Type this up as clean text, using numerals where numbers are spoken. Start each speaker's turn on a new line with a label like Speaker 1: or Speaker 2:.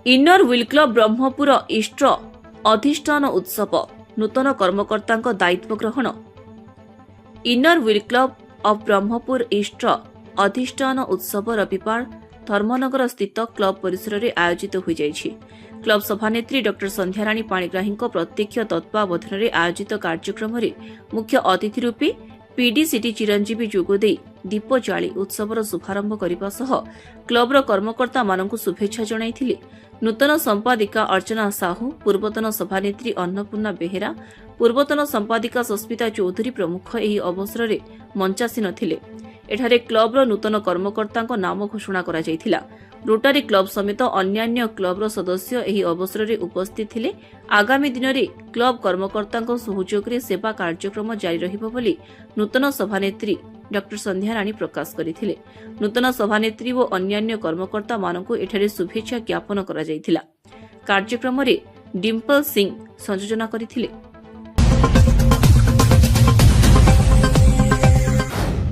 Speaker 1: Inner wheel club Brahmapur इष्ट अधिष्ठान उत्सव नूतन कर्मकर्ता दायित्व ग्रहण। Inner wheel club of Brahmapur इष्ट अधिष्ठान उत्सव रविवार धर्मनगर स्थित क्लब परिसर में आयोजित हो जाइछि। क्लब सभानेत्री डॉ संध्याराणी पाणिग्राही प्रत्यक्ष तत्वावधान में आयोजित कार्यक्रम में मुख्य अतिथि रूपे पीडीसीटी चिरंजीवी जोगदे दीप जाली उत्सवर शुभारंभ करने सह क्लबर कर्मकर्ता मानकु शुभेच्छा जणाइथिले। नूतन संपादिका अर्चना साहू, पूर्वतन सभानेत्री अन्नपूर्णा बेहेरा, पूर्वतन संपादिका सस्मिता चौधरी प्रमुख एही अवसर में मंचासीन थिले। एठारे क्लबर नूतन कर्मकर्ता नाम घोषणा करा जायथिला। रोटारी क्लब समेत अन्यान्य क्लबर सदस्य एही अवसर में उपस्थित थिले। आगामी दिन में क्लब कर्मकर्ता सहयोग में सेवा कार्यक्रम जारी रहिबो बोली नूतन सभानेत्री डॉ संध्याराणी प्रकाश करथिले। नूतन सभानेत्री और अन्यान्य कर्मकर्ता मानकु एठारे शुभेच्छा ज्ञापन करा जायथिला। कार्यक्रम में डिम्पल सिंह संयोजना करथिले।